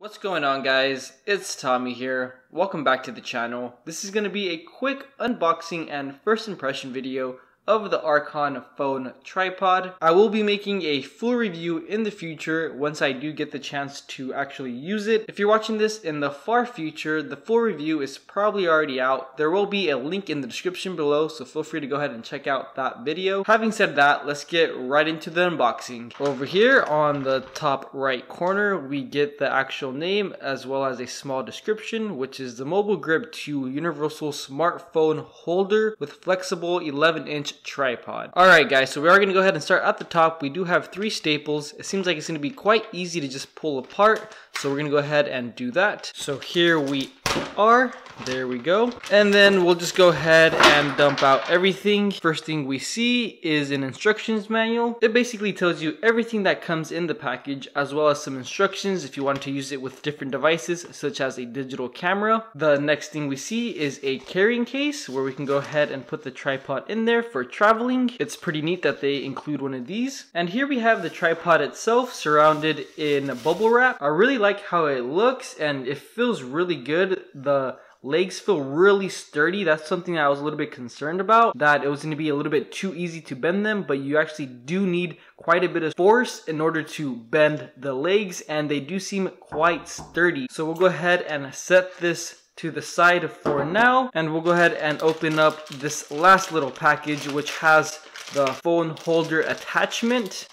What's going on, guys? It's Tommy here. Welcome back to the channel. This is going to be a quick unboxing and first impression video of the Archon phone tripod. I will be making a full review in the future once I do get the chance to actually use it. If you're watching this in the far future, the full review is probably already out. There will be a link in the description below, so feel free to go ahead and check out that video. Having said that, let's get right into the unboxing. Over here on the top right corner, we get the actual name as well as a small description, which is the Mobile Grip 2 Universal Smartphone Holder with flexible 11-inch tripod. Alright guys, so we are going to go ahead and start at the top. We do have 3 staples. It seems like it's going to be quite easy to just pull apart, so we're going to go ahead and do that. So here we are. There we go. And then we'll just go ahead and dump out everything. First thing we see is an instructions manual. It basically tells you everything that comes in the package, as well as some instructions if you want to use it with different devices such as a digital camera. The next thing we see is a carrying case where we can go ahead and put the tripod in there for traveling. It's pretty neat that they include one of these. And here we have the tripod itself surrounded in bubble wrap. I really like how it looks and it feels really good. The legs feel really sturdy. That's something that I was a little bit concerned about, that it was going to be a little bit too easy to bend them, but you actually do need quite a bit of force in order to bend the legs, and they do seem quite sturdy. So we'll go ahead and set this to the side for now, and we'll go ahead and open up this last little package, which has the phone holder attachment.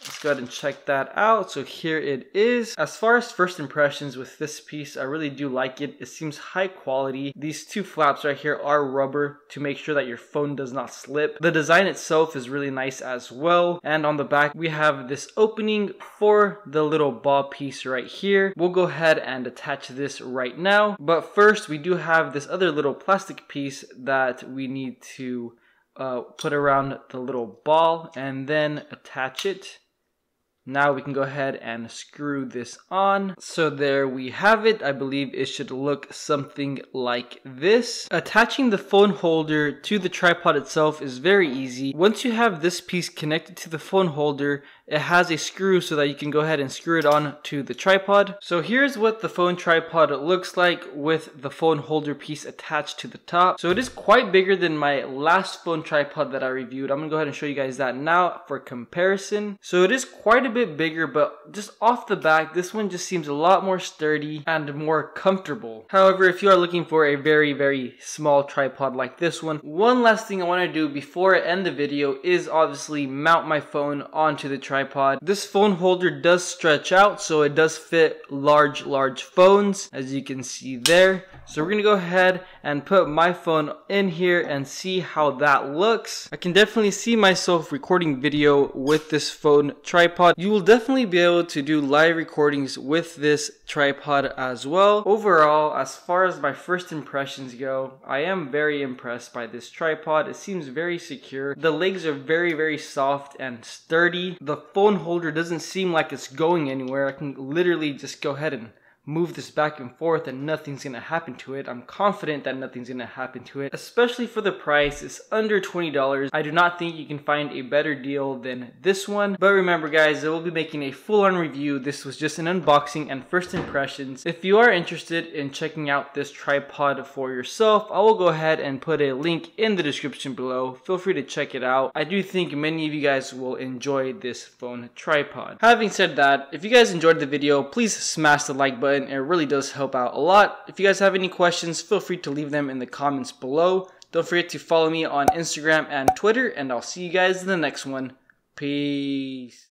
Let's go ahead and check that out. So here it is. As far as first impressions with this piece, I really do like it. It seems high quality. These 2 flaps right here are rubber to make sure that your phone does not slip. The design itself is really nice as well. And on the back, we have this opening for the little ball piece right here. We'll go ahead and attach this right now. But first, we do have this other little plastic piece that we need to put around the little ball and then attach it. Now we can go ahead and screw this on. So there we have it. I believe it should look something like this. Attaching the phone holder to the tripod itself is very easy. Once you have this piece connected to the phone holder, it has a screw so that you can go ahead and screw it on to the tripod. So here's what the phone tripod looks like with the phone holder piece attached to the top. So it is quite bigger than my last phone tripod that I reviewed. I'm gonna go ahead and show you guys that now for comparison. So it is quite a bit bigger, but just off the back, this one just seems a lot more sturdy and more comfortable. However, if you are looking for a very small tripod like this one last thing I want to do before I end the video is obviously mount my phone onto the tripod. This phone holder does stretch out, so it does fit large phones, as you can see there. So we're gonna go ahead and put my phone in here and see how that looks. I can definitely see myself recording video with this phone tripod. You will definitely be able to do live recordings with this tripod as well. Overall, as far as my first impressions go, I am very impressed by this tripod. It seems very secure. The legs are very soft and sturdy. The phone holder doesn't seem like it's going anywhere. I can literally just go ahead and move this back and forth and nothing's gonna happen to it. I'm confident that nothing's gonna happen to it, especially for the price. It's under $20. I do not think you can find a better deal than this one. But remember guys, I will be making a full-on review. This was just an unboxing and first impressions. If you are interested in checking out this tripod for yourself, I will go ahead and put a link in the description below. Feel free to check it out. I do think many of you guys will enjoy this phone tripod. Having said that, if you guys enjoyed the video, please smash the like button. It really does help out a lot. If you guys have any questions, feel free to leave them in the comments below. Don't forget to follow me on Instagram and Twitter, and I'll see you guys in the next one. Peace.